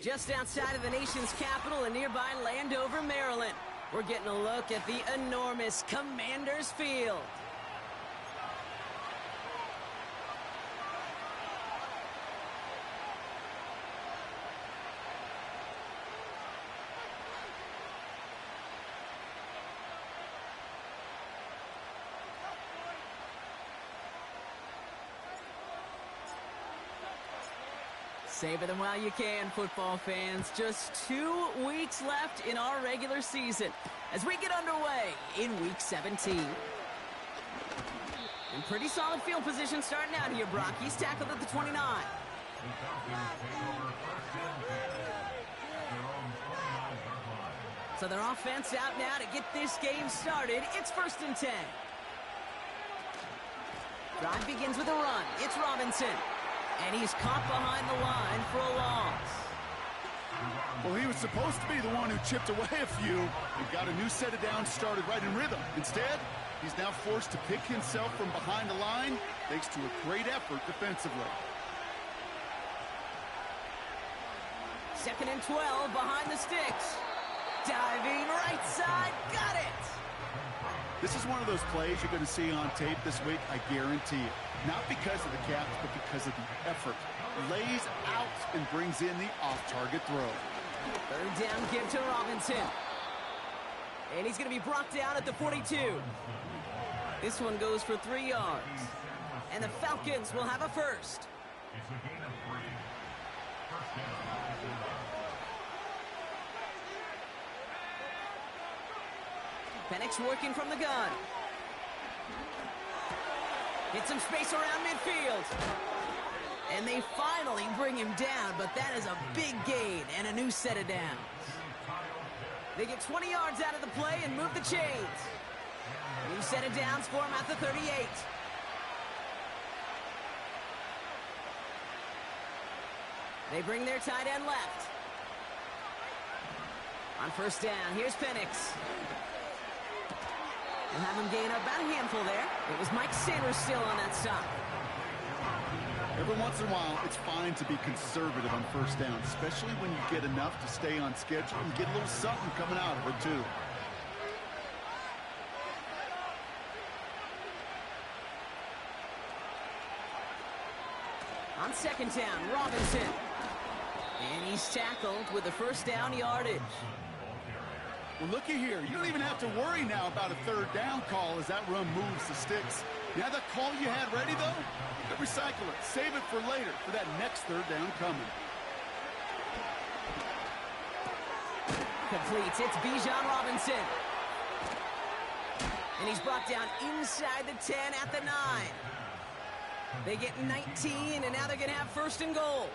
Just outside of the nation's capital in nearby Landover, Maryland, we're getting a look at the enormous Commanders Field. Savor them while you can, football fans. Just 2 weeks left in our regular season as we get underway in Week 17. In pretty solid field position starting out here, Brock. He's tackled at the 29. So their offense out now to get this game started. It's 1st and 10. Drive begins with a run. It's Robinson. And he's caught behind the line for a loss. Well, he was supposed to be the one who chipped away a few and got a new set of downs started right in rhythm. Instead, he's now forced to pick himself from behind the line thanks to a great effort defensively. 2nd and 12 behind the sticks. Diving right side, got it! This is one of those plays you're going to see on tape this week, I guarantee it. Not because of the catch, but because of the effort. Lays out and brings in the off-target throw. 3rd down give to Robinson. And he's going to be brought down at the 42. This one goes for 3 yards. And the Falcons will have a first. It's a gain of 3. First down. Penix working from the gun. Get some space around midfield. And they finally bring him down, but that is a big gain and a new set of downs. They get 20 yards out of the play and move the chains. New set of downs for him at the 38. They bring their tight end left. On 1st down, here's Penix. We'll have him gain about a handful there. It was Mike Sanders still on that stop. Every once in a while, it's fine to be conservative on 1st down, especially when you get enough to stay on schedule and get a little something coming out of it, too. On 2nd down, Robinson. And he's tackled with the 1st down yardage. Well, looky here. You don't even have to worry now about a 3rd down call as that run moves the sticks. You have that call you had ready, though? Recycle it. Save it for later for that next 3rd down coming. Completes. It's Bijan Robinson. And he's brought down inside the 10 at the 9. They get 19, and now they're going to have 1st and goal.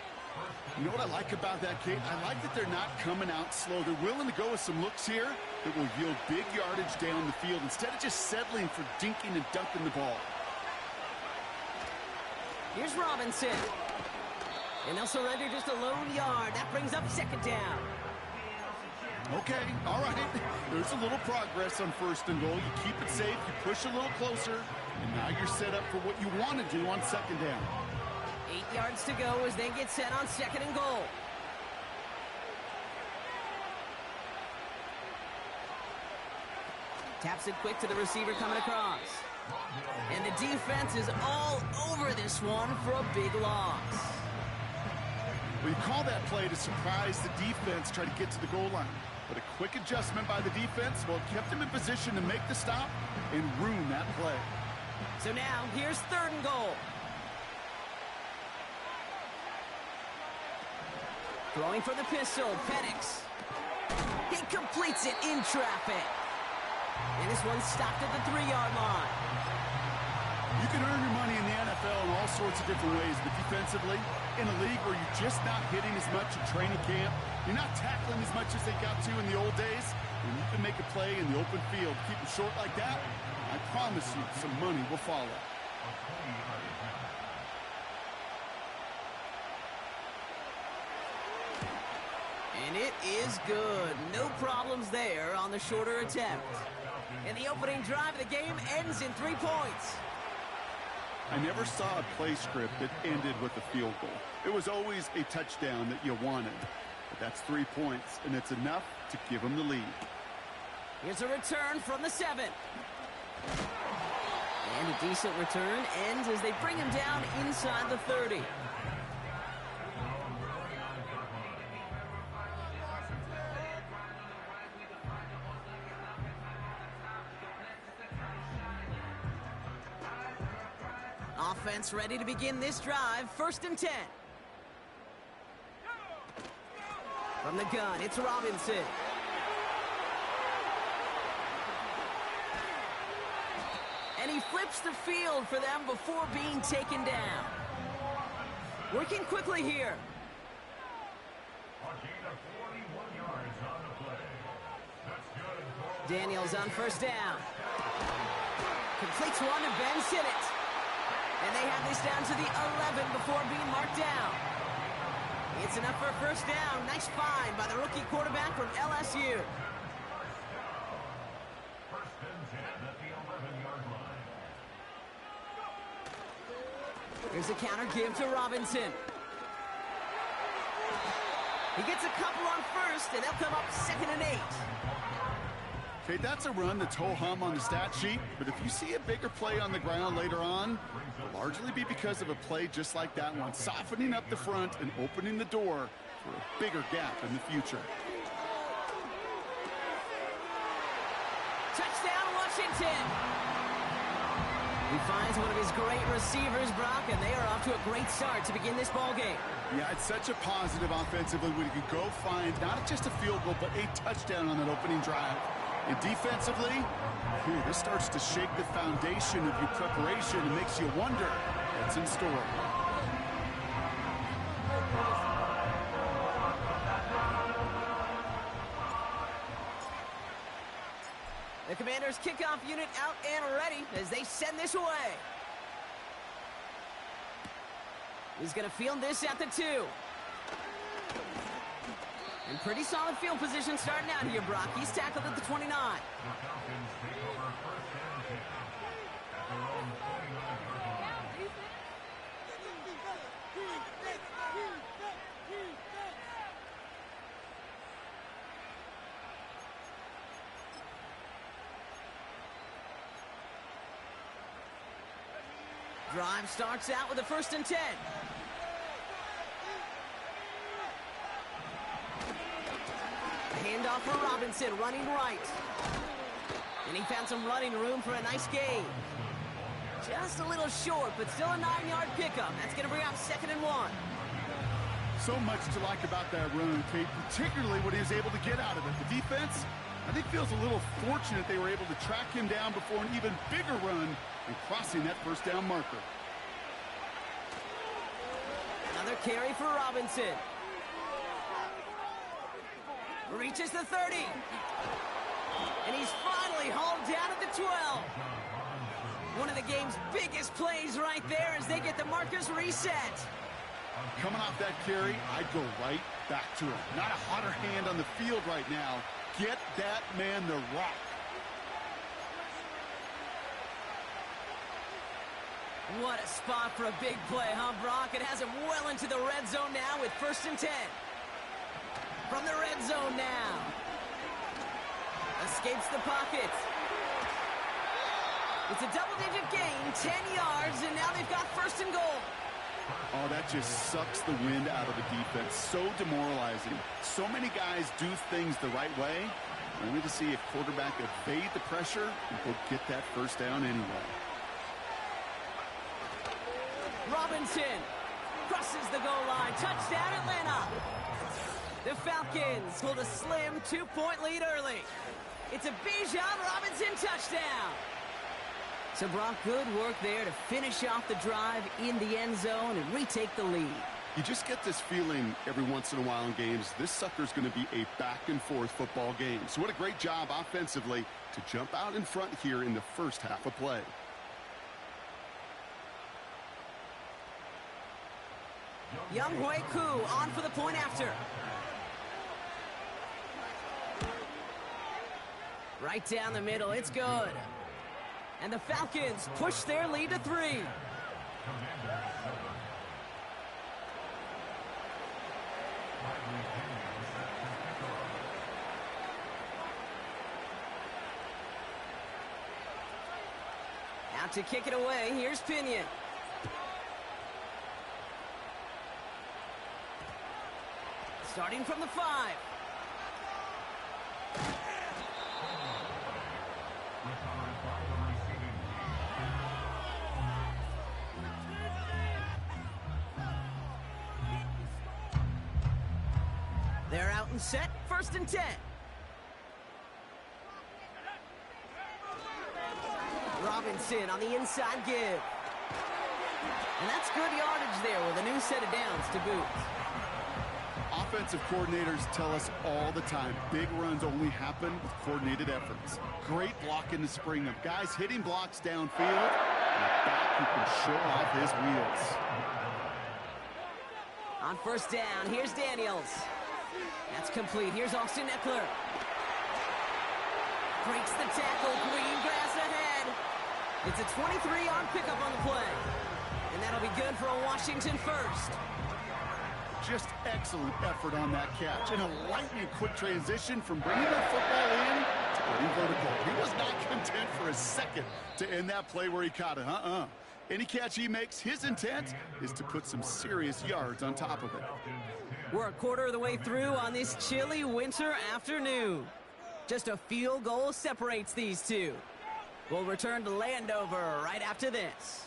You know what I like about that, Kate? I like that they're not coming out slow. They're willing to go with some looks here that will yield big yardage down the field instead of just settling for dinking and dunking the ball. Here's Robinson. And they'll surrender just a lone yard. That brings up 2nd down. Okay, all right. There's a little progress on 1st and goal. You keep it safe, you push a little closer, and now you're set up for what you want to do on 2nd down. 8 yards to go as they get set on 2nd and goal. Taps it quick to the receiver coming across. And the defense is all over this one for a big loss. Well, you call that play to surprise the defense, try to get to the goal line. But a quick adjustment by the defense, well, kept him in position to make the stop and ruin that play. So now, here's 3rd and goal. Throwing for the pistol, Penix. He completes it in traffic. And this one's stopped at the 3-yard line. You can earn your money in the NFL in all sorts of different ways, but defensively, in a league where you're just not hitting as much in training camp, you're not tackling as much as they got to in the old days, when you can make a play in the open field, keep it short like that, I promise you some money will follow. And it is good. No problems there on the shorter attempt. And the opening drive of the game ends in 3 points. I never saw a play script that ended with a field goal. It was always a touchdown that you wanted. But that's 3 points, and it's enough to give them the lead. Here's a return from the 7. And a decent return ends as they bring him down inside the 30. Offense ready to begin this drive. 1st and 10. From the gun, it's Robinson. And he flips the field for them before being taken down. Working quickly here. Daniels on 1st down. Completes one to Ben Simmons. And they have this down to the 11 before being marked down. It's enough for a 1st down. Nice find by the rookie quarterback from LSU. Here's a counter give to Robinson. He gets a couple on 1st, and they'll come up 2nd and 8. Okay, that's a run that's ho-hum on the stat sheet, but if you see a bigger play on the ground later on, it'll largely be because of a play just like that one, softening up the front and opening the door for a bigger gap in the future. Touchdown, Washington! He finds one of his great receivers, Brock, and they are off to a great start to begin this ballgame. Yeah, it's such a positive offensively when you can go find not just a field goal, but a touchdown on that opening drive. And defensively, this starts to shake the foundation of your preparation and makes you wonder what's in store. The Commanders' kickoff unit out and ready as they send this away. He's going to field this at the 2. And pretty solid field position starting out here, Brock. He's tackled at the 29. Drive starts out with a 1st and 10. Handoff for Robinson, running right. And he found some running room for a nice gain. Just a little short, but still a 9-yard pickup. That's going to bring up 2nd and 1. So much to like about that run, Kate, particularly what he was able to get out of it. The defense, I think, feels a little fortunate they were able to track him down before an even bigger run and crossing that 1st down marker. Another carry for Robinson. Reaches the 30. And he's finally hauled down at the 12. One of the game's biggest plays right there as they get the markers reset. Coming off that carry, I'd go right back to him. Not a hotter hand on the field right now. Get that man the rock. What a spot for a big play, huh, Brock? It has him well into the red zone now with 1st and 10. From the red zone now. Escapes the pocket. It's a double-digit gain, 10 yards, and now they've got 1st and goal. Oh, that just sucks the wind out of the defense. So demoralizing. So many guys do things the right way, only to see a quarterback evade the pressure and go get that 1st down anyway. Robinson Crosses the goal line. Touchdown, Atlanta. The Falcons hold a slim 2-point lead early. It's a Bijan Robinson touchdown. So, Brock, good work there to finish off the drive in the end zone and retake the lead. You just get this feeling every once in a while in games, this sucker's going to be a back-and-forth football game. So what a great job offensively to jump out in front here in the first half of play. Younghoe Koo on for the point after. Right down the middle, it's good. And the Falcons push their lead to 3. Out to kick it away. Here's Pinion. Starting from the 5. They're out and set. 1st and 10. Robinson on the inside give. And that's good yardage there with a new set of downs to boot. Offensive coordinators tell us all the time, big runs only happen with coordinated efforts. Great block in the spring of guys hitting blocks downfield, and a back who can show off his wheels. On 1st down, here's Daniels. That's complete. Here's Austin Eckler. Breaks the tackle. Green grass ahead. It's a 23-yard pickup on the play. And that'll be good for a Washington first. Just excellent effort on that catch. And a lightning quick transition from bringing the football in to getting vertical. He was not content for a second to end that play where he caught it. Any catch he makes, his intent is to put some serious yards on top of it. We're a quarter of the way through on this chilly winter afternoon. Just a field goal separates these two. We'll return to Landover right after this.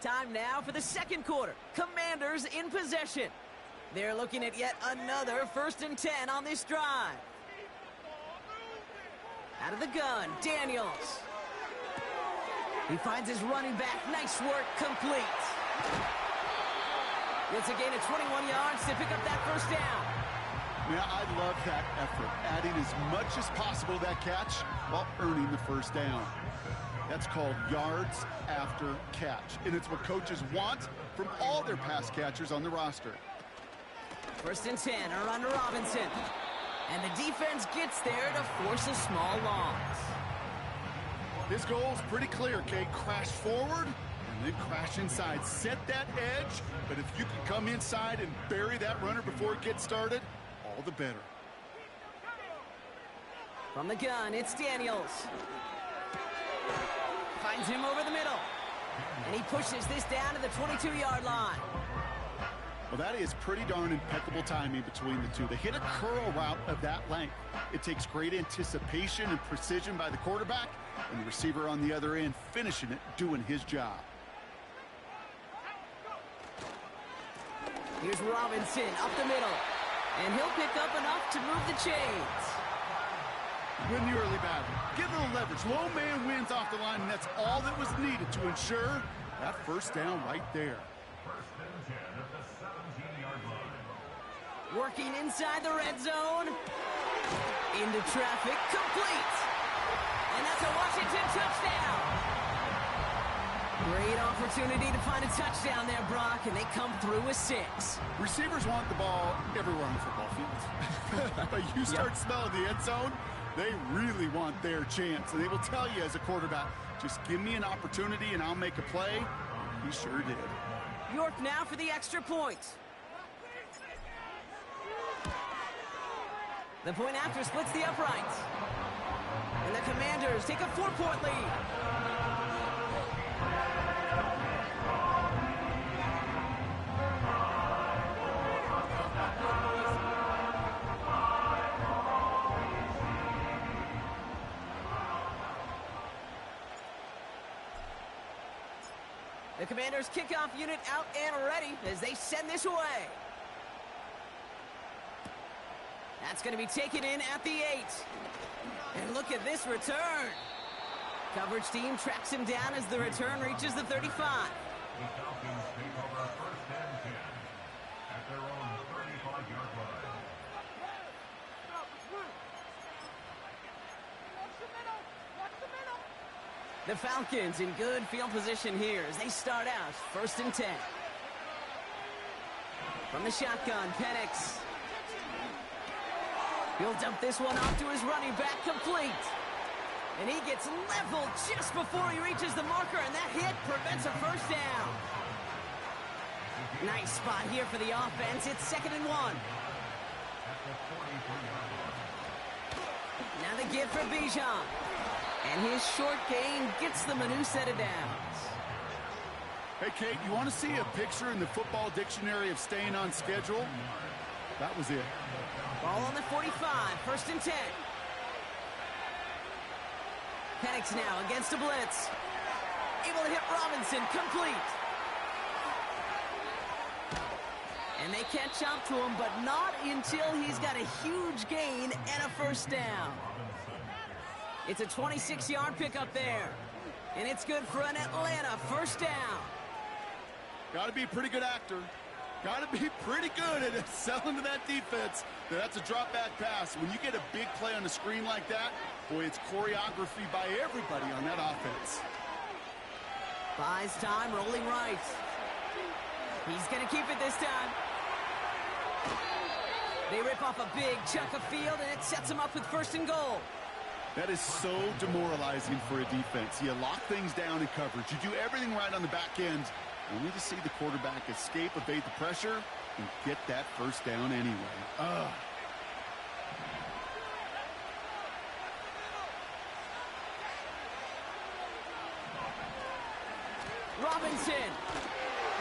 Time now for the 2nd quarter. Commanders in possession. They're looking at yet another 1st and 10 on this drive. Out of the gun, Daniels. He finds his running back. Nice work, complete. It's a gain of 21 yards to pick up that 1st down. Yeah, I love that effort, adding as much as possible to that catch while earning the 1st down. That's called yards after catch, and it's what coaches want from all their pass catchers on the roster. 1st and 10, a run to Robinson. And the defense gets there to force a small loss. His goal is pretty clear, Kate. Crash forward and then crash inside. Set that edge, but if you can come inside and bury that runner before it gets started, all the better. From the gun, it's Daniels. Finds him over the middle. And he pushes this down to the 22-yard line. Well, that is pretty darn impeccable timing between the two. They hit a curl route of that length. It takes great anticipation and precision by the quarterback, and the receiver on the other end finishing it, doing his job. Here's Robinson up the middle. And he'll pick up enough to move the chains. Win the early battle. Get a little leverage. Low man wins off the line, and that's all that was needed to ensure that 1st down right there. 1st and 10 at the 17-yard line. Working inside the red zone. Into traffic, complete. And that's a Washington touchdown. Great opportunity to find a touchdown there, Brock, and they come through with 6. Receivers want the ball everywhere on the football field. But you start smelling the end zone, they really want their chance. And they will tell you as a quarterback, just give me an opportunity and I'll make a play. He sure did. York now for the extra point. The point after splits the uprights. And the Commanders take a 4-point lead. The Commanders' kickoff unit out and ready as they send this away. That's going to be taken in at the 8. And look at this return. Coverage team tracks him down as the return reaches the 35. The Falcons take over 1st and 10 at their own 35-yard line. The Falcons in good field position here as they start out 1st and 10. From the shotgun, Penix. He'll dump this one off to his running back, complete. And he gets leveled just before he reaches the marker, and that hit prevents a 1st down. Nice spot here for the offense. It's 2nd and 1. the 43-yard line. Now the give for Bijan. And his short gain gets them a new set of downs. Hey, Kate, you want to see a picture in the football dictionary of staying on schedule? That was it. Ball on the 45, 1st and 10. Penix now against a blitz. Able to hit Robinson, complete. And they catch up to him, but not until he's got a huge gain and a 1st down. It's a 26-yard pickup there. And it's good for an Atlanta 1st down. Got to be a pretty good actor. Got to be pretty good at selling to that defense. That's a drop-back pass. When you get a big play on the screen like that, boy, it's choreography by everybody on that offense. Buys time, rolling right. He's going to keep it this time. They rip off a big chunk of field, and it sets them up with 1st and goal. That is so demoralizing for a defense. You lock things down in coverage. You do everything right on the back end, only to see the quarterback escape, evade the pressure, and get that 1st down anyway. Ugh. Robinson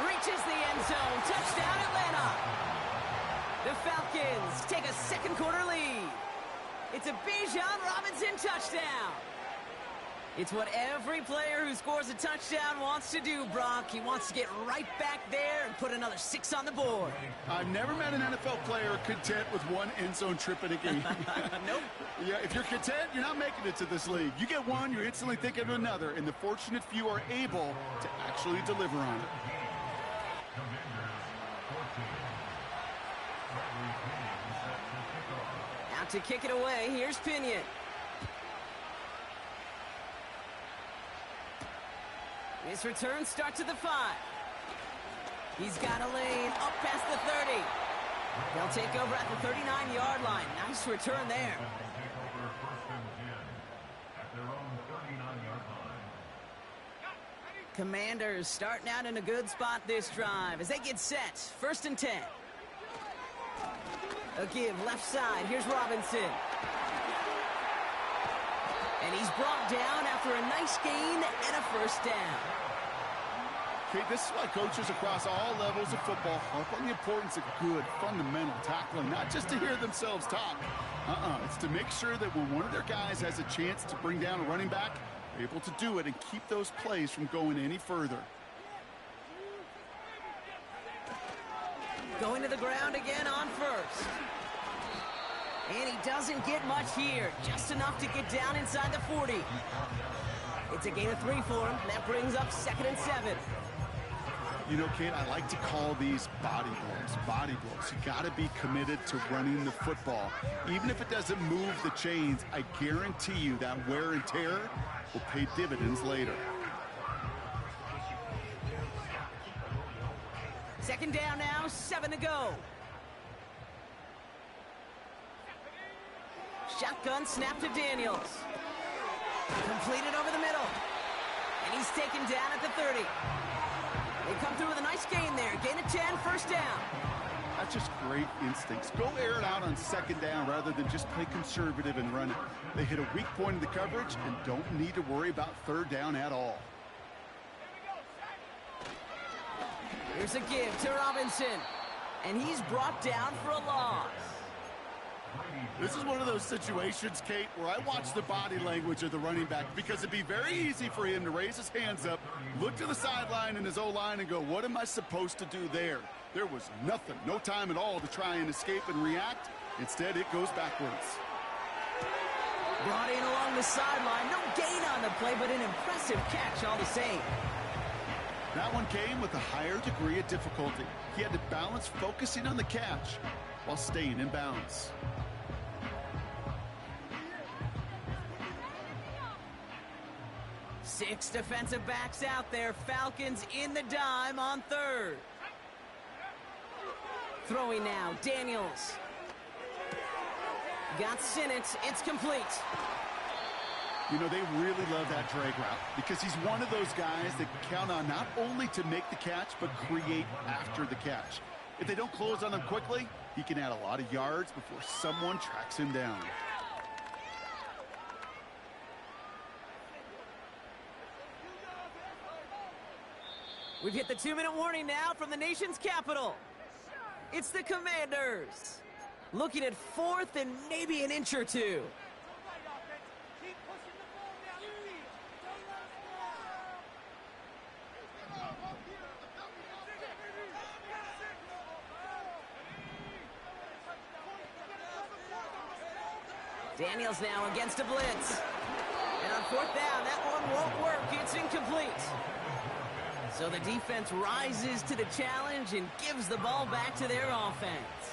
reaches the end zone. Touchdown, Atlanta. The Falcons take a 2nd quarter lead. It's a Bijan Robinson touchdown. It's what every player who scores a touchdown wants to do, Brock. He wants to get right back there and put another 6 on the board. I've never met an NFL player content with one end zone trip in a game. Nope. Yeah, if you're content, you're not making it to this league. You get one, you're instantly thinking of another, and the fortunate few are able to actually deliver on it. Out to kick it away, here's Pinion. His return starts at the 5. He's got a lane up past the 30. They'll take over at the 39-yard line. Nice return there. Commanders starting out in a good spot this drive as they get set. 1st and 10. A give left side. Here's Robinson. And he's brought down after a nice gain and a 1st down. Okay, this is why coaches across all levels of football harp on the importance of good, fundamental tackling, not just to hear themselves talk. It's to make sure that when one of their guys has a chance to bring down a running back, they're able to do it and keep those plays from going any further. Going to the ground again on 1st. And he doesn't get much here. Just enough to get down inside the 40. It's a gain of 3 for him. That brings up 2nd and 7. You know, Kate, I like to call these body blows. Body blows. You got to be committed to running the football. Even if it doesn't move the chains, I guarantee you that wear and tear will pay dividends later. 2nd down now, 7 to go. Shotgun snap to Daniels. Completed over the middle. And he's taken down at the 30. They come through with a nice gain there. Gain of 10, 1st down. That's just great instincts. Go air it out on 2nd down rather than just play conservative and run it. They hit a weak point in the coverage and don't need to worry about 3rd down at all. Here's a give to Robinson. And he's brought down for a loss. This is one of those situations, Kate, where I watch the body language of the running back because it'd be very easy for him to raise his hands up, look to the sideline in his O-line and go, what am I supposed to do there? There was nothing, no time at all to try and escape and react. Instead, it goes backwards. Brought in along the sideline. No gain on the play, but an impressive catch all the same. That one came with a higher degree of difficulty. He had to balance focusing on the catch while staying in bounds. Six defensive backs out there. Falcons in the dime on 3rd. Throwing now, Daniels. Got Sinnott. It's complete. You know, they really love that drag route because he's one of those guys that count on not only to make the catch, but create after the catch. If they don't close on him quickly, he can add a lot of yards before someone tracks him down. We've hit the 2-minute warning now from the nation's capital. It's the Commanders. Looking at 4th and maybe an inch or two. Daniels now against a blitz. And on 4th down, that one won't work. It's incomplete. So the defense rises to the challenge and gives the ball back to their offense.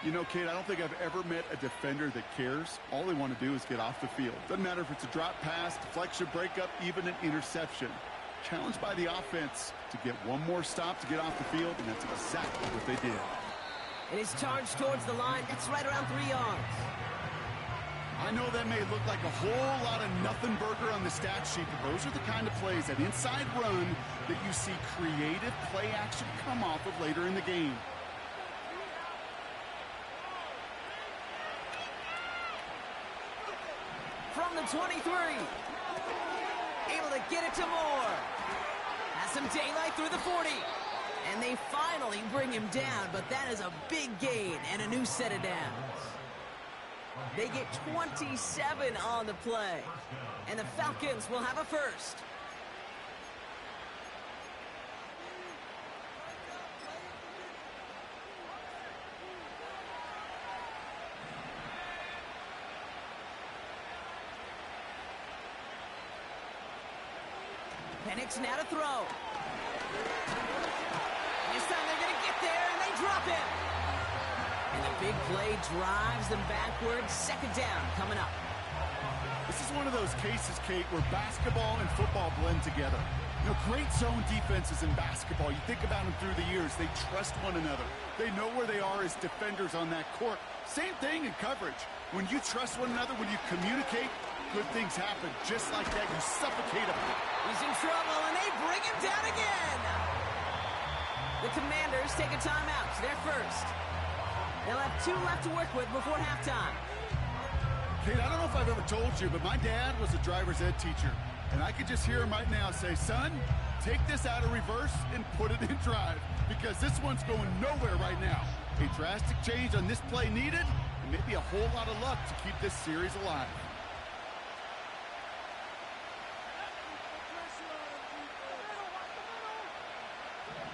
You know, Kate, I don't think I've ever met a defender that cares. All they want to do is get off the field. Doesn't matter if it's a drop pass, deflection, breakup, even an interception. Challenged by the offense to get one more stop to get off the field, and that's exactly what they did. And his charge towards the line, that's right around 3 yards. I know that may look like a whole lot of nothing burger on the stat sheet, but those are the kind of plays, that inside run, that you see creative play action come off of later in the game. From the 23. Able to get it to Moore. Has some daylight through the 40. And they finally bring him down, but that is a big gain and a new set of downs. They get 27 on the play. And the Falcons will have a first. Penix now to throw. This time they're going to get there, and they drop him. And the big play drives them backwards. 2nd down coming up. This is one of those cases, Kate, where basketball and football blend together. You know, great zone defenses in basketball. You think about them through the years. They trust one another. They know where they are as defenders on that court. Same thing in coverage. When you trust one another, when you communicate, good things happen. Just like that, you suffocate them. He's in trouble, and they bring him down again. The Commanders take a timeout. They're first. They'll have 2 left to work with before halftime. Kate, I don't know if I've ever told you, but my dad was a driver's ed teacher. And I could just hear him right now say, son, take this out of reverse and put it in drive. Because this one's going nowhere right now. A drastic change on this play needed, and maybe a whole lot of luck to keep this series alive.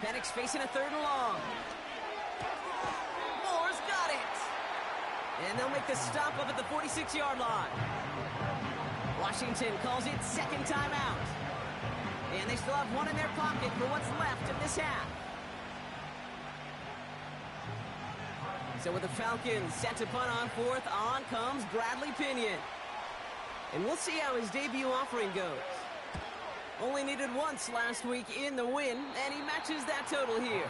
Penix facing a 3rd and long. Moore's got it. And they'll make the stop up at the 46-yard line. Washington calls it 2nd timeout. And they still have one in their pocket for what's left of this half. So with the Falcons set to punt on 4th, on comes Bradley Pinion. And we'll see how his debut offering goes. Only needed once last week in the win, and he matches that total here.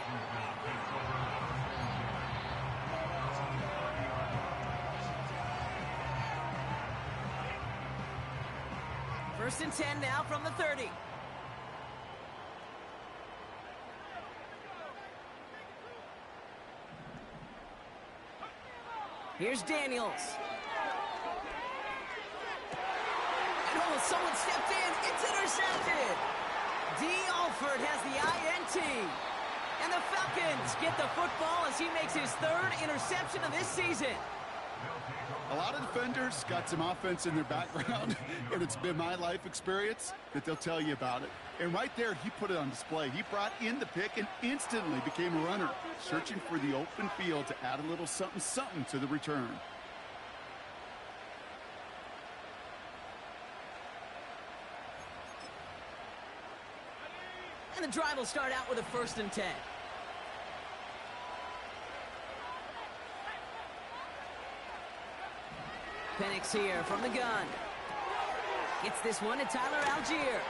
First and 10 now from the 30. Here's Daniels. And oh, someone stepped in. It's intercepted. D. Alford has the INT. And the Falcons get the football as he makes his 3rd interception of this season. A lot of defenders got some offense in their background, and it's been my life experience that they'll tell you about it. And right there, he put it on display. He brought in the pick and instantly became a runner, searching for the open field to add a little something-something to the return. And the drive will start out with a 1st and 10. Penix here from the gun. Gets this one to Tyler Algier.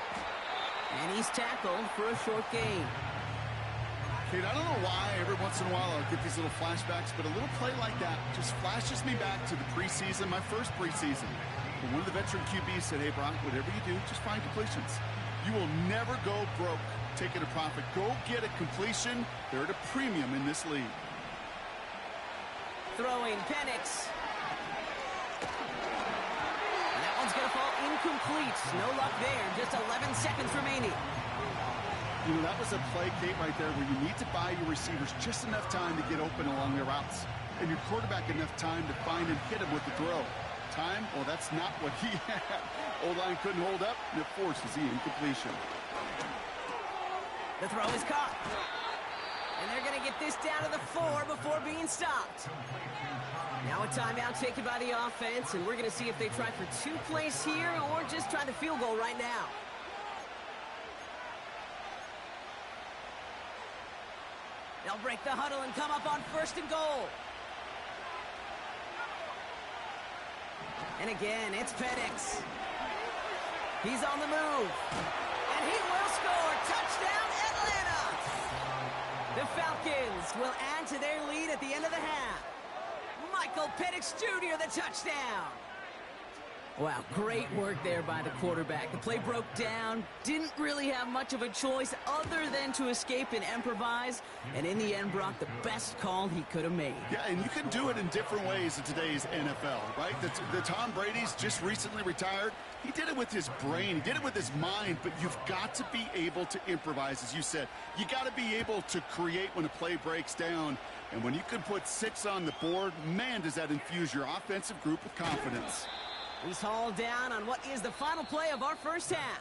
And he's tackled for a short gain. Kate, I don't know why every once in a while I'll get these little flashbacks, but a little play like that just flashes me back to the preseason, my first preseason. When one of the veteran QBs said, hey, Brock, whatever you do, just find completions. You will never go broke taking a profit. Go get a completion. They're at a premium in this league. Throwing Penix. And that one's going to fall incomplete. No luck there. Just 11 seconds remaining. You know, that was a play, Kate, right there where you need to buy your receivers just enough time to get open along their routes. And your quarterback enough time to find and hit him with the throw. Time? Well, that's not what he had. O-line couldn't hold up, and it forces the incompletion. The throw is caught. And they're going to get this down to the 4 before being stopped. Now a timeout taken by the offense, and we're going to see if they try for 2 plays here or just try the field goal right now. They'll break the huddle and come up on 1st and goal. And again, it's Penix. He's on the move. And he will score. Touchdown, Atlanta! The Falcons will add to their lead at the end of the half. Michael Penix Jr., the touchdown. Wow, great work there by the quarterback. The play broke down, didn't really have much of a choice other than to escape and improvise, and in the end brought the best call he could have made. Yeah, and you can do it in different ways in today's NFL, right? The Tom Brady's just recently retired. He did it with his brain. He did it with his mind, but you've got to be able to improvise, as you said. You got to be able to create when a play breaks down, and when you can put 6 on the board, man, does that infuse your offensive group with confidence. He's hauled down on what is the final play of our first half.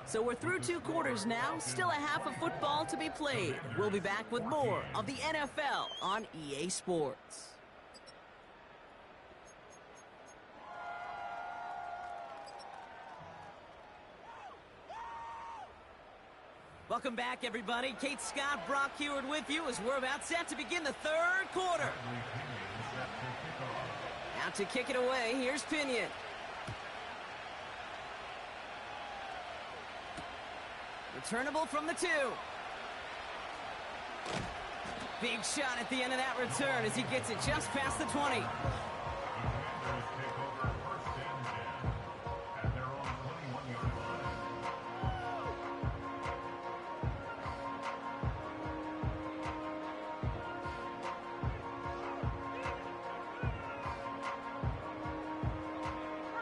So we're through 2 quarters now, still a half of football to be played. We'll be back with more of the NFL on EA Sports. Welcome back, everybody. Kate Scott, Brock Heward with you as we're about set to begin the 3rd quarter. Out to kick it away, here's Pinion. Returnable from the 2. Big shot at the end of that return as he gets it just past the 20.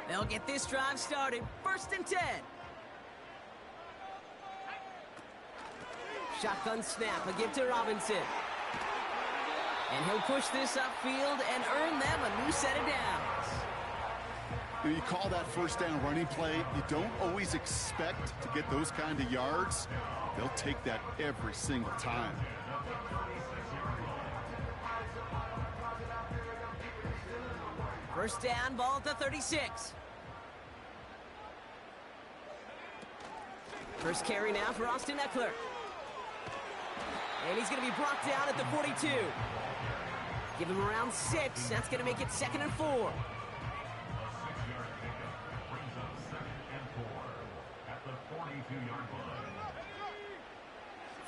They'll get this drive started. 1st and 10. Shotgun snap, a give to Robinson. And he'll push this upfield and earn them a new set of downs. You call that 1st down running play. You don't always expect to get those kind of yards. They'll take that every single time. First down, ball at the 36. First carry now for Austin Eckler. And he's going to be brought down at the 42. Give him around 6. That's going to make it 2nd and 4.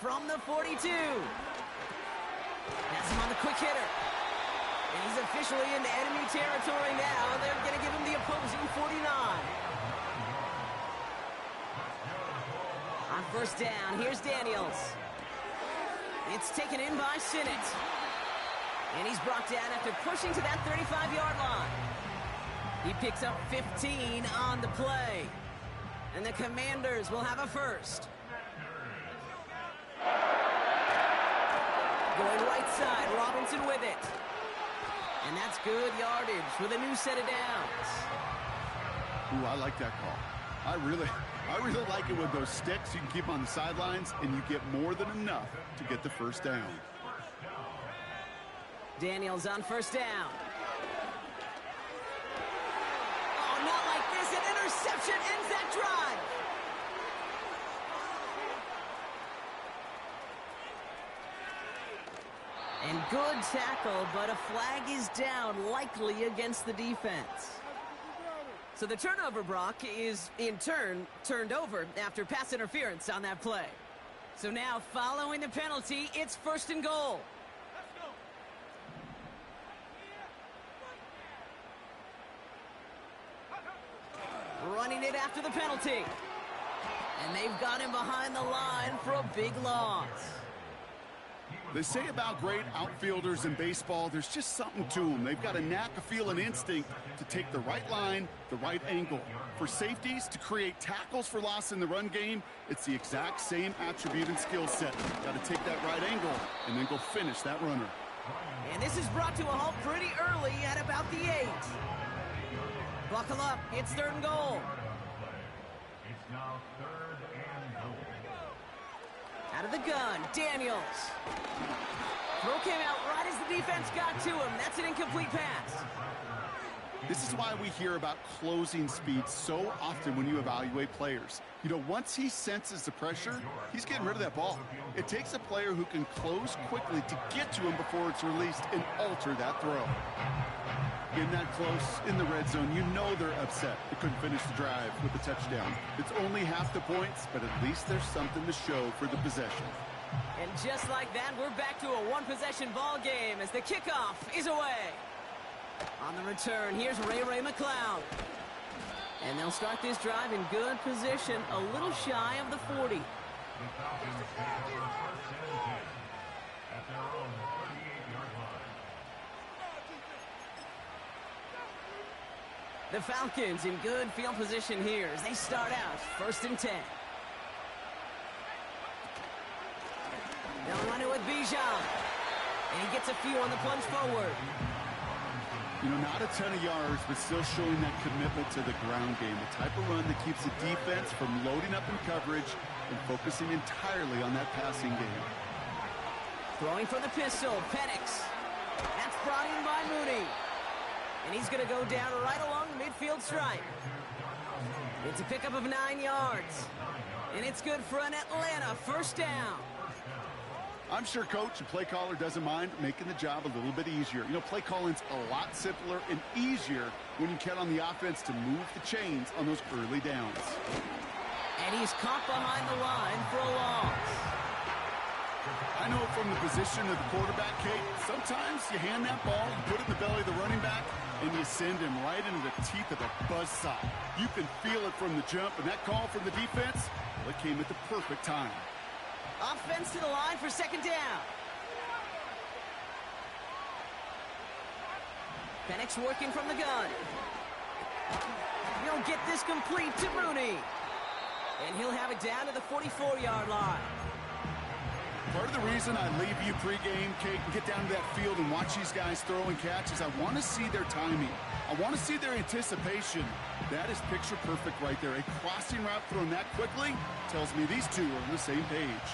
From the 42. That's him on the quick hitter. And he's officially into enemy territory now. They're going to give him the opposing 49. On 1st down, here's Daniels. It's taken in by Sinnott. And he's brought down after pushing to that 35-yard line. He picks up 15 on the play. And the Commanders will have a first. Going right side, Robinson with it. And that's good yardage with a new set of downs. Ooh, I like that call. I really like it with those sticks. You can keep on the sidelines, and you get more than enough to get the 1st down. Daniels on 1st down. Oh, not like this. An interception ends that drive. And good tackle, but a flag is down, likely against the defense. So the turnover, Brock, is in turn turned over after pass interference on that play. So now, following the penalty, it's 1st and goal. Running it after the penalty. And they've got him behind the line for a big loss. They say about great outfielders in baseball, there's just something to them. They've got a knack, a feel, and instinct to take the right line, the right angle. For safeties, to create tackles for loss in the run game, it's the exact same attribute and skill set. Got to take that right angle and then go finish that runner. And this is brought to a halt pretty early at about the 8. Buckle up, it's 3rd and goal. It's now 3rd and goal. Out of the gun, Daniels. Throw came out right as the defense got to him. That's an incomplete pass. This is why we hear about closing speed so often when you evaluate players. You know, once he senses the pressure, he's getting rid of that ball. It takes a player who can close quickly to get to him before it's released and alter that throw. Getting that close in the red zone, you know they're upset. They couldn't finish the drive with a touchdown. It's only half the points, but at least there's something to show for the possession. And just like that, we're back to a one-possession ball game as the kickoff is away. On the return, here's Ray McCloud. And they'll start this drive in good position, a little shy of the 40. The Falcons take over 1st and 10 at their own 38-yard line. The Falcons in good field position here as they start out 1st and 10. They'll run it with Bijan. And he gets a few on the plunge forward. You know, not a ton of yards, but still showing that commitment to the ground game. The type of run that keeps the defense from loading up in coverage and focusing entirely on that passing game. Throwing for the pistol, Penix. That's brought in by Mooney. And he's going to go down right along the midfield stripe. It's a pickup of 9 yards. And it's good for an Atlanta 1st down. I'm sure coach and play caller doesn't mind making the job a little bit easier. You know, play calling's a lot simpler and easier when you count on the offense to move the chains on those early downs. And he's caught behind the line for a loss. I know from the position of the quarterback, Kate, sometimes you hand that ball, you put it in the belly of the running back, and you send him right into the teeth of a buzzsaw. You can feel it from the jump, and that call from the defense, well, it came at the perfect time. Offense to the line for 2nd down. Penix working from the gun. He'll get this complete to Mooney. And he'll have it down to the 44-yard line. Part of the reason I leave you pregame, Kate, and get down to that field and watch these guys throw and catch is I want to see their timing. I want to see their anticipation. That is picture perfect right there. A crossing route thrown that quickly tells me these two are on the same page.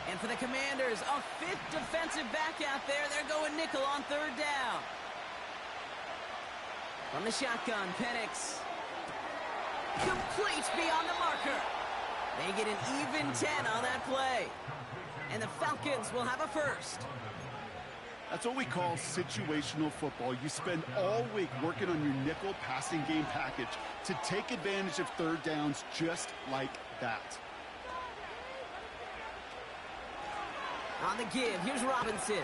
And for the Commanders, a 5th defensive back out there. They're going nickel on 3rd down. From the shotgun, Penix. Complete beyond the marker. They get an even 10 on that play. And the Falcons will have a 1st. That's what we call situational football. You spend all week working on your nickel passing game package to take advantage of 3rd downs just like that. On the give, here's Robinson.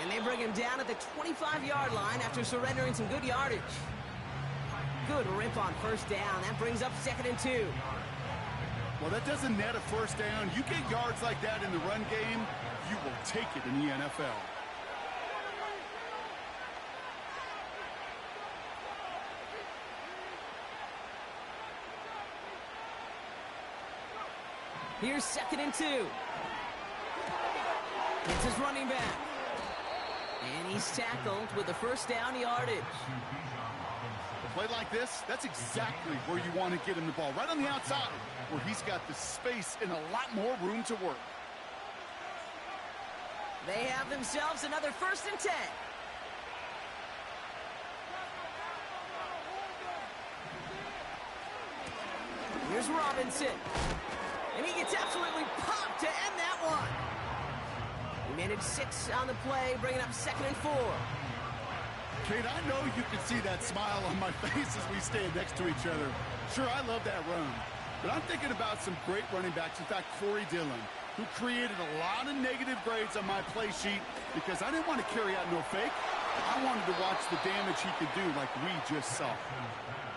And they bring him down at the 25-yard line after surrendering some good yardage. Good rip on 1st down. That brings up 2nd and 2. Well, that doesn't net a 1st down. You get yards like that in the run game, you will take it in the NFL. Here's 2nd and 2. It's his running back. And he's tackled with the 1st down yardage. A play like this, that's exactly where you want to get him the ball. Right on the outside, where he's got the space and a lot more room to work. They have themselves another 1st and 10. Here's Robinson. And he gets absolutely popped to end that one. He managed 6 on the play, bringing up 2nd and 4. Kate, I know you can see that smile on my face as we stand next to each other. Sure, I love that run. But I'm thinking about some great running backs. In fact, Corey Dillon, who created a lot of negative grades on my play sheet because I didn't want to carry out no fake. I wanted to watch the damage he could do like we just saw.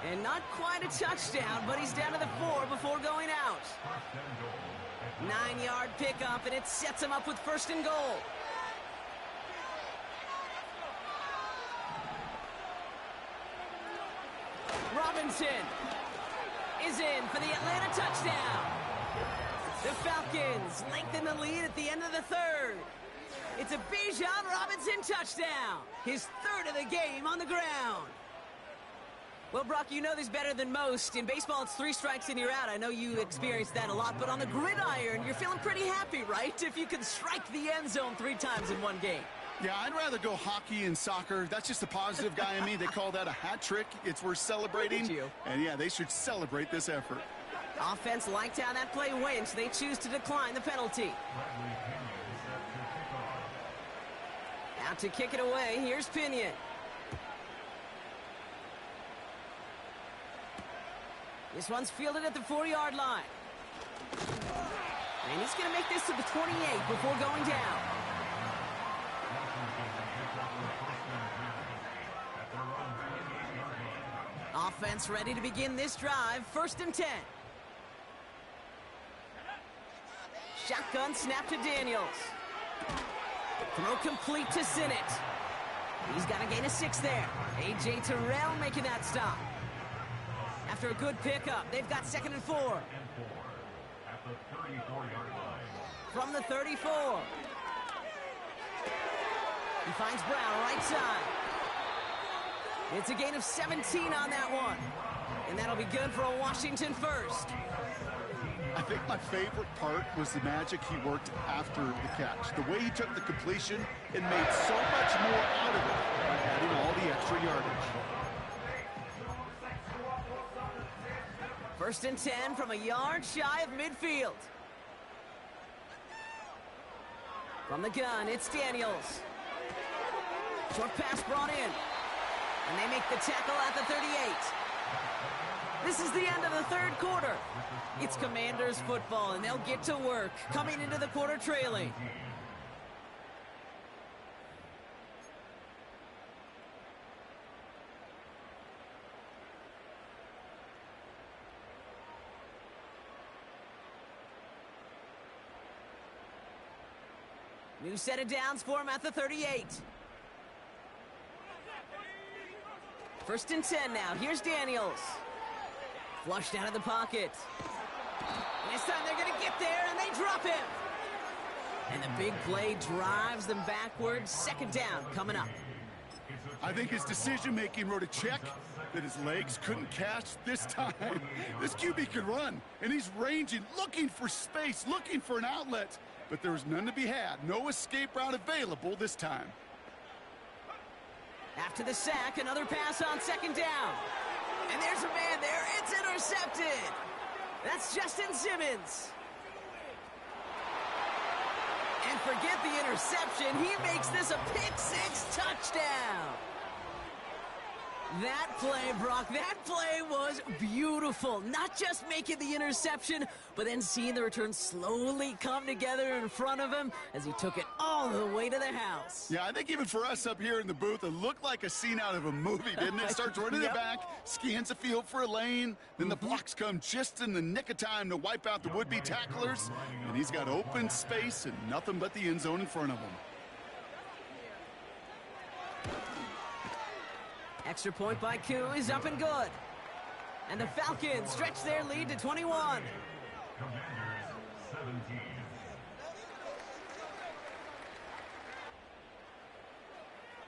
And not quite a touchdown, but he's down to the 4 before going out. 9-yard pickup, and it sets him up with 1st and goal. Robinson is in for the Atlanta touchdown. The Falcons lengthen the lead at the end of the 3rd. It's a Bijan Robinson touchdown. His 3rd of the game on the ground. Well, Brock, you know this better than most. In baseball, it's 3 strikes and you're out. I know you experienced that a lot, but on the gridiron, you're feeling pretty happy, right? If you can strike the end zone 3 times in one game. Yeah, I'd rather go hockey and soccer. That's just the positive guy in me. They call that a hat trick. It's worth celebrating. And yeah, they should celebrate this effort. Offense liked how that play went. They choose to decline the penalty. Out to kick it away. Here's Pinion. This one's fielded at the 4-yard line. And he's going to make this to the 28 before going down. Offense ready to begin this drive. 1st and 10. Shotgun snap to Daniels. Throw complete to Sinnott. He's got a gain of 6 there. A.J. Terrell making that stop. After a good pickup, they've got 2nd and 4. At the 34-yard line. From the 34. He finds Brown right side. It's a gain of 17 on that one. And that'll be good for a Washington 1st. I think my favorite part was the magic he worked after the catch. The way he took the completion and made so much more out of it by adding all the extra yardage. 1st and 10 from a yard shy of midfield. From the gun, it's Daniels. Short pass brought in. And they make the tackle at the 38. This is the end of the 3rd quarter. It's Commanders football, and they'll get to work, coming into the quarter trailing. New set of downs for him at the 38. 1st and 10 now. Here's Daniels. Flushed out of the pocket. And this time they're going to get there, and they drop him. And the big play drives them backwards. 2nd down coming up. I think his decision-making wrote a check that his legs couldn't catch this time. This QB can run, and he's ranging, looking for space, looking for an outlet. But there was none to be had. No escape route available this time. After the sack, another pass on 2nd down. And there's a man there. It's intercepted. That's Justin Simmons. And forget the interception. He makes this a pick-6 touchdown. That play, Brock, that play was beautiful. Not just making the interception, but then seeing the return slowly come together in front of him as he took it all the way to the house. Yeah, I think even for us up here in the booth, it looked like a scene out of a movie, didn't it? Starts running it back, scans the field for a lane, then the blocks come just in the nick of time to wipe out the would-be tacklers, and he's got open space and nothing but the end zone in front of him. Extra point by Koo is up and good. And the Falcons stretch their lead to 21. Commanders 17.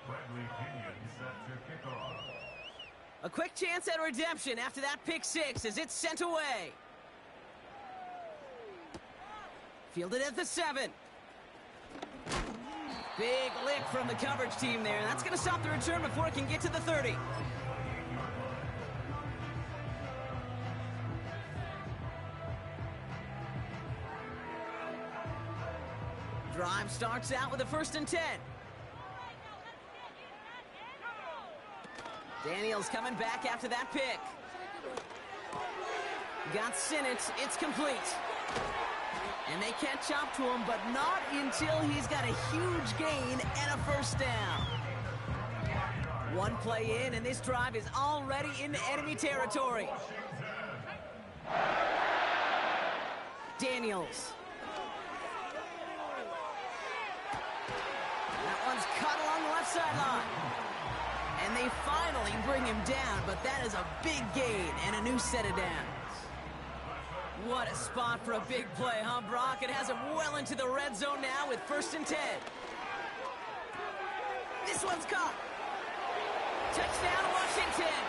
Bradley Pinion set to kick off. A quick chance at redemption after that pick-6 as it's sent away. Fielded at the 7. Big lick from the coverage team there. That's going to stop the return before it can get to the 30. Drive starts out with a 1st and 10. Daniels coming back after that pick. Got Sinnott. It's complete. And they catch up to him, but not until he's got a huge gain and a 1st down. One play in, and this drive is already into enemy territory. Daniels. That one's caught along the left sideline. And they finally bring him down, but that is a big gain and a new set of downs. What a spot for a big play, huh, Brock? It has him well into the red zone now with 1st and 10. This one's caught. Touchdown, Washington.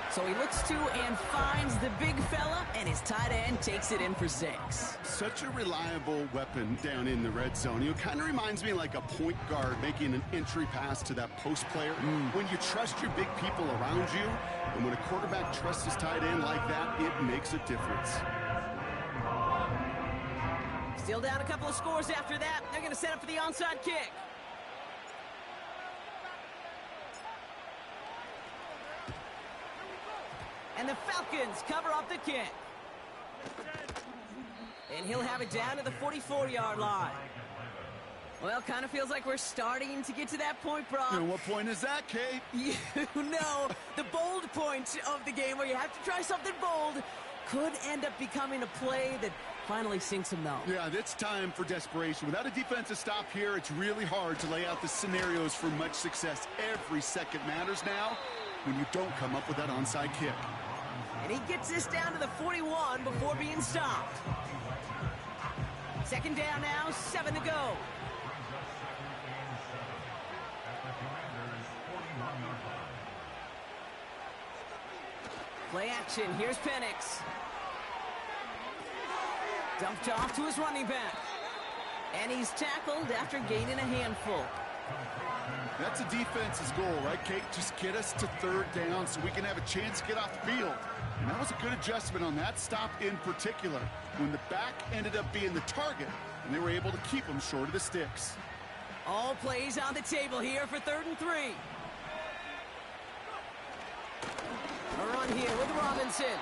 So he looks to and finds the big fella, and his tight end takes it in for 6. Such a reliable weapon down in the red zone. It kind of reminds me like a point guard making an entry pass to that post player. When you trust your big people around you, and when a quarterback trusts his tight end like that, it makes a difference. Still down a couple of scores after that. They're going to set up for the onside kick. And the Falcons cover up the kick. And he'll have it down to the 44-yard line. Well, kind of feels like we're starting to get to that point, Brock. And what point is that, Kate? You know, the bold point of the game where you have to try something bold could end up becoming a play that finally sinks him, though. Yeah, it's time for desperation. Without a defensive stop here, it's really hard to lay out the scenarios for much success. Every second matters now when you don't come up with that onside kick. And he gets this down to the 41 before being stopped. 2nd down now, 7 to go. Play action, here's Penix. Dumped off to his running back. And he's tackled after gaining a handful. That's a defense's goal, right, Kate? Just get us to 3rd down so we can have a chance to get off the field. And that was a good adjustment on that stop in particular, when the back ended up being the target, and they were able to keep him short of the sticks. All plays on the table here for 3rd and 3. A run here with Robinson.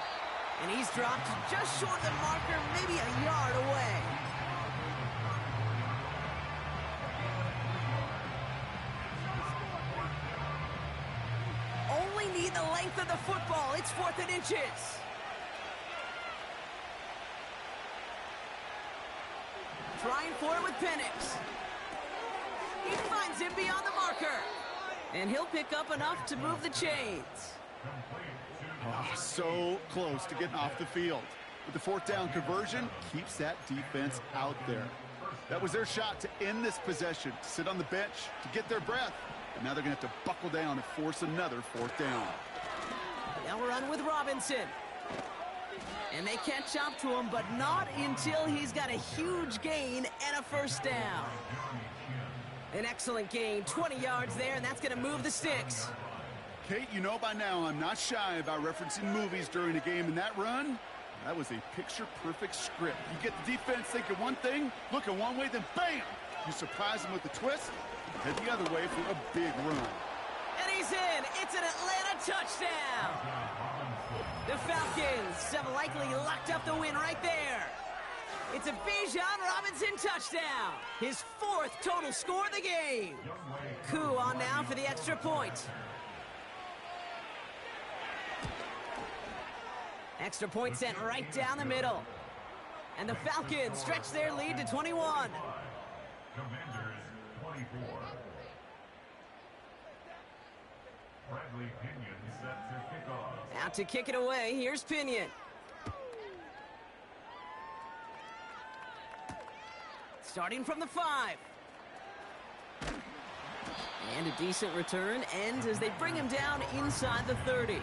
And he's dropped just short of the marker, maybe a yard away. Only need the length of the football. It's 4th and inches. Trying for it with Penix. He finds him beyond the marker. And he'll pick up enough to move the chains. Oh, so close to getting off the field. But the 4th down conversion keeps that defense out there. That was their shot to end this possession, to sit on the bench, to get their breath. And now they're going to have to buckle down and force another 4th down. They'll run with Robinson. And they catch up to him, but not until he's got a huge gain and a 1st down. An excellent gain, 20 yards there, and that's going to move the sticks. Kate, you know by now I'm not shy about referencing movies during a game, and that run, that was a picture-perfect script. You get the defense thinking one thing, looking one way, then bam! You surprise them with a twist, head the other way for a big run. And he's in! It's an Atlanta touchdown! The Falcons have likely locked up the win right there. It's a Bijan Robinson touchdown. His 4th total score of the game. Coup on now for the extra point. Extra point sent right down the middle. And the Falcons stretch their lead to 21. Commanders 24. Bradley Pinion set to kick off. Out to kick it away, here's Pinion. Starting from the 5. And a decent return ends as they bring him down inside the 30.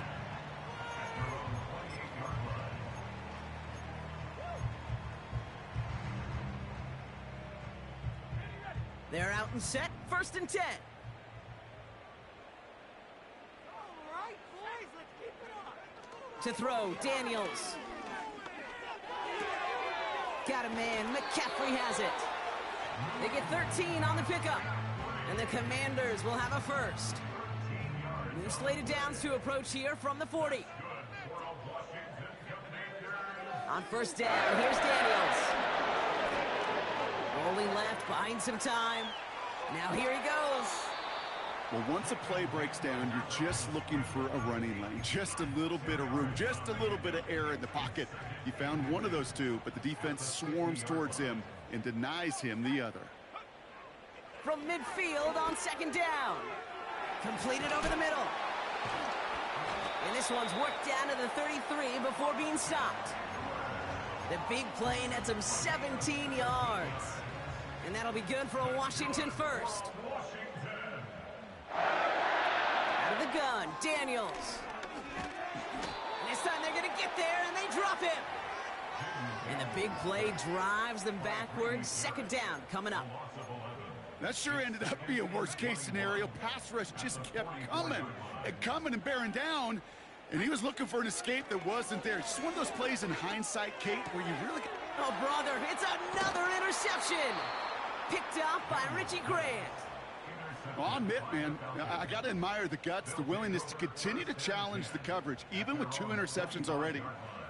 They're out and set, 1st and 10. To throw, Daniels. Got a man, McCaffrey has it. They get 13 on the pickup. And the Commanders will have a 1st. New slated downs to approach here from the 40. On 1st down, here's Daniels. Rolling left, buying some time. Now here he goes. Well, once a play breaks down, you're just looking for a running lane. Just a little bit of room, just a little bit of air in the pocket. He found one of those two, but the defense swarms towards him and denies him the other. From midfield on second down. Completed over the middle. And this one's worked down to the 33 before being stopped. The big play nets him 17 yards. And that'll be good for a Washington first. Out of the gun, Daniels. And this time they're going to get there, and they drop him. And the big play drives them backwards. Second down coming up. That sure ended up being worst-case scenario. Pass rush just kept coming and bearing down. And he was looking for an escape that wasn't there. Just one of those plays in hindsight, Kate, where you really... Oh, brother, it's another interception. Picked up by Richie Grant. Well, I'll admit, man, I got to admire the guts, the willingness to continue to challenge the coverage, even with 2 interceptions already.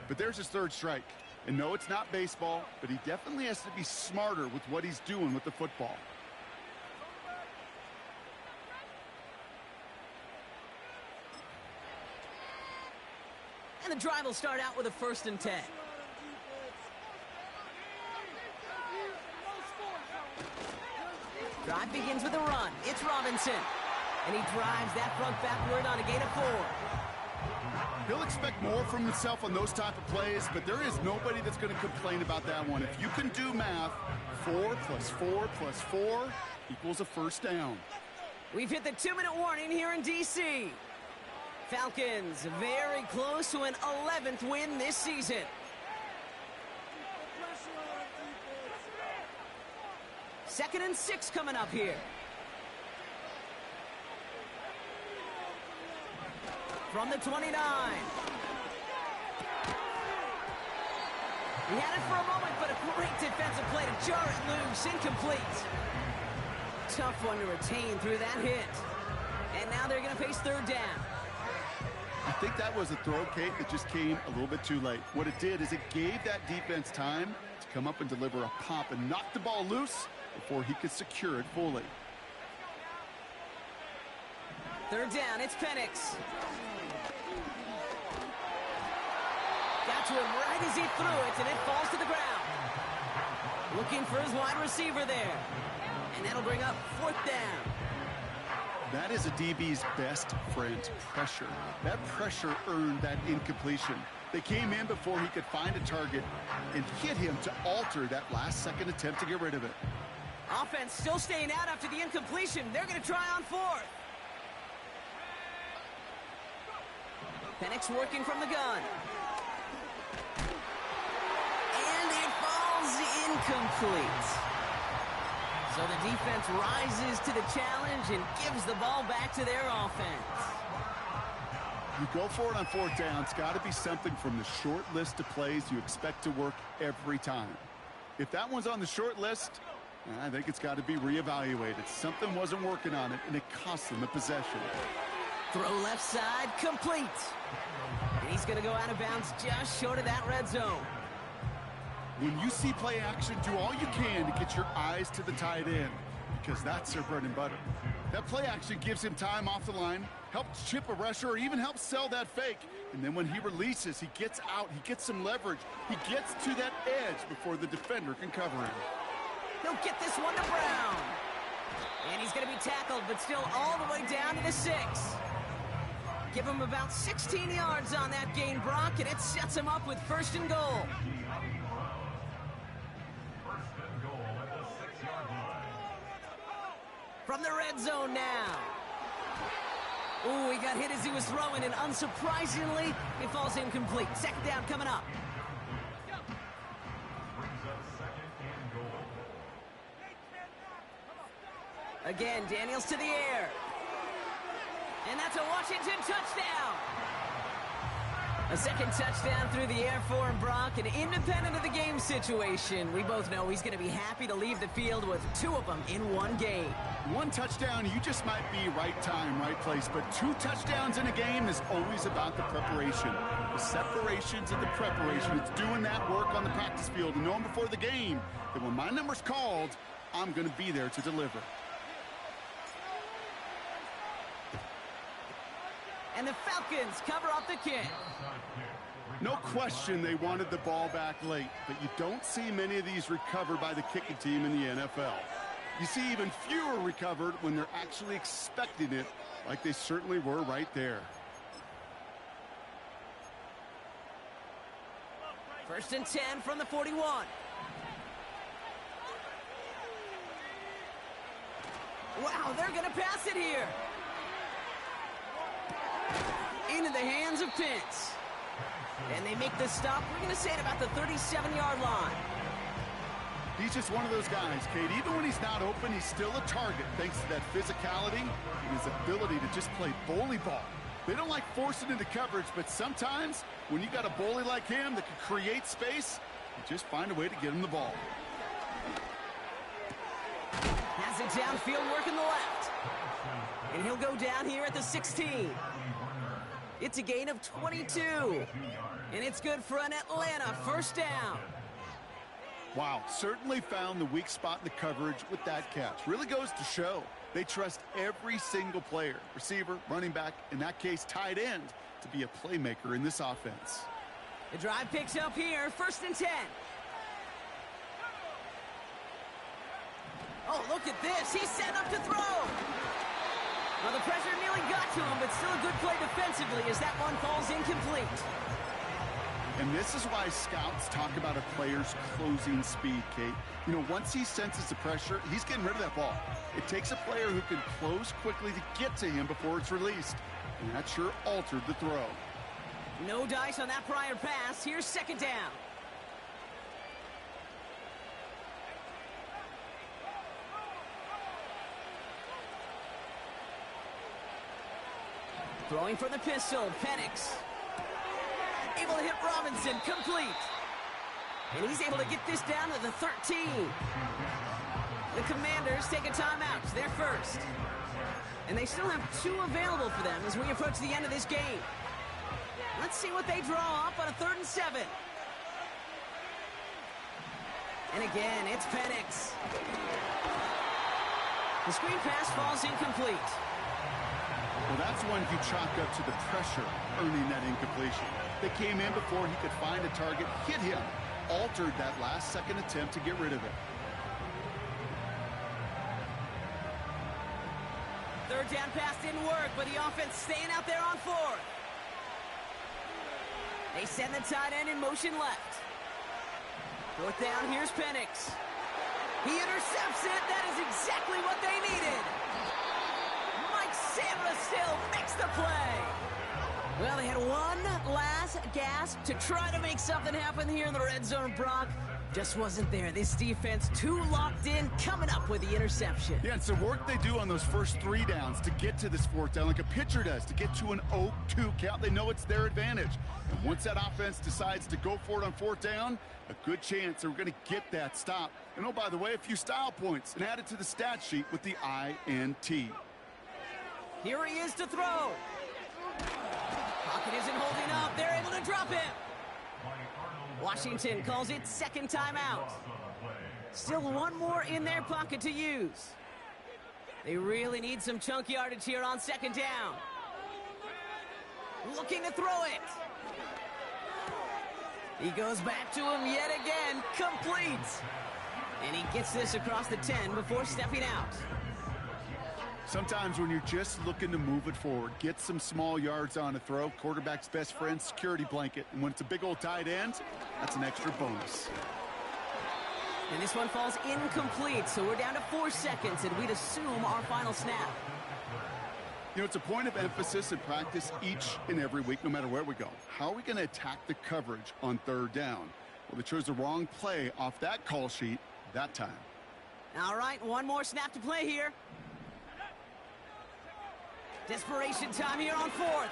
But there's his third strike. And no, it's not baseball, but he definitely has to be smarter with what he's doing with the football. And the drive will start out with a 1st and 10. Drive begins with a run. It's Robinson. And he drives that front backward on a gain of 4. He'll expect more from himself on those type of plays, but there is nobody that's going to complain about that one. If you can do math, 4 plus 4 plus 4 equals a first down. We've hit the 2-minute warning here in D.C. Falcons very close to an 11th win this season. Second and 6 coming up here. From the 29. He had it for a moment, but a great defensive play to jar it loose. Incomplete. Tough one to retain through that hit. And now they're going to face 3rd down. I think that was a throw, Kate, that just came a little bit too late. What it did is it gave that defense time to come up and deliver a pop and knock the ball loose before he could secure it fully. 3rd down, it's Penix. Got to him right as he threw it, and it falls to the ground. Looking for his wide receiver there. And that'll bring up 4th down. That is a DB's best friend, pressure. That pressure earned that incompletion. They came in before he could find a target and hit him to alter that last-second attempt to get rid of it. Offense still staying out after the incompletion. They're going to try on 4th. Penix working from the gun. And it falls incomplete. So the defense rises to the challenge and gives the ball back to their offense. You go for it on 4th down. It's got to be something from the short list of plays you expect to work every time. If that one's on the short list, I think it's got to be reevaluated. Something wasn't working on it, and it cost them a possession. Throw left side, complete. And he's going to go out of bounds just short of that red zone. When you see play action, do all you can to get your eyes to the tight end, because that's their bread and butter. That play action gives him time off the line, helps chip a rusher, or even helps sell that fake. And then when he releases, he gets out, he gets some leverage. He gets to that edge before the defender can cover him. He'll get this one to Brown. And he's going to be tackled, but still all the way down to the 6. Give him about 16 yards on that gain, Brock, and it sets him up with 1st and goal. From the red zone now. Ooh, he got hit as he was throwing, and unsurprisingly, it falls incomplete. 2nd down coming up. Again, Daniels to the air. And that's a Washington touchdown. A 2nd touchdown through the air for him, Brock, and independent of the game situation, we both know he's going to be happy to leave the field with 2 of them in one game. 1 touchdown, you just might be right time, right place, but 2 touchdowns in a game is always about the preparation. The separations and the preparation. It's doing that work on the practice field and knowing before the game that when my number's called, I'm going to be there to deliver. And the Falcons cover up the kick. No question they wanted the ball back late, but you don't see many of these recovered by the kicking team in the NFL. You see even fewer recovered when they're actually expecting it, like they certainly were right there. First and 10 from the 41. Wow, they're going to pass it here. Into the hands of Pitts. And they make the stop, we're going to say at about the 37-yard line. He's just one of those guys, Kate. Even when he's not open, he's still a target thanks to that physicality and his ability to just play bully ball. They don't like forcing into coverage, but sometimes when you got a bully like him that can create space, you just find a way to get him the ball. Has it downfield, working the left. And he'll go down here at the 16. It's a gain of 22. And it's good for an Atlanta first down. Wow, certainly found the weak spot in the coverage with that catch. Really goes to show they trust every single player, receiver, running back, in that case tight end, to be a playmaker in this offense. The drive picks up here, first and 10. Oh, look at this. He's set up to throw. Well, the pressure nearly got to him, but still a good play defensively as that one falls incomplete. And this is why scouts talk about a player's closing speed, Kate. You know, once he senses the pressure, he's getting rid of that ball. It takes a player who can close quickly to get to him before it's released. And that sure altered the throw. No dice on that prior pass. Here's second down. Throwing for the pistol, Penix. Able to hit Robinson, complete. And he's able to get this down to the 13. The Commanders take a timeout. They're first. And they still have 2 available for them as we approach the end of this game. Let's see what they draw up on a 3rd and 7. And again, it's Penix. The screen pass falls incomplete. Well, that's one you chalk up to the pressure earning that incompletion. They came in before he could find a target, hit him, altered that last-second attempt to get rid of it. 3rd down pass didn't work, but the offense staying out there on 4th. They send the tight end in motion left. 4th down, here's Penix. He intercepts it. That is exactly what they needed. Mike Sandra still makes the play. Well, they had one last gasp to try to make something happen here in the red zone, Brock. Just wasn't there. This defense too locked in, coming up with the interception. Yeah, it's the work they do on those first 3 downs to get to this 4th down, like a pitcher does, to get to an 0-2 count. They know it's their advantage. And once that offense decides to go for it on 4th down, a good chance they're going to get that stop. And oh, by the way, a few style points and added to the stat sheet with the INT. Here he is to throw. Pocket isn't holding up. They're able to drop it. Washington calls it 2nd timeout. Still 1 more in their pocket to use. They really need some chunk yardage here on 2nd down. Looking to throw it. He goes back to him yet again. Complete. And he gets this across the 10 before stepping out. Sometimes when you're just looking to move it forward, get some small yards on a throw, quarterback's best friend, security blanket. And when it's a big old tight end, that's an extra bonus. And this one falls incomplete, so we're down to 4 seconds, and we'd assume our final snap. You know, it's a point of emphasis in practice each and every week, no matter where we go. How are we going to attack the coverage on 3rd down? Well, they chose the wrong play off that call sheet that time. All right, 1 more snap to play here. Desperation time here on 4th.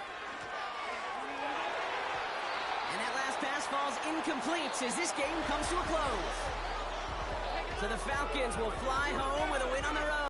And that last pass falls incomplete as this game comes to a close. So the Falcons will fly home with a win on the road.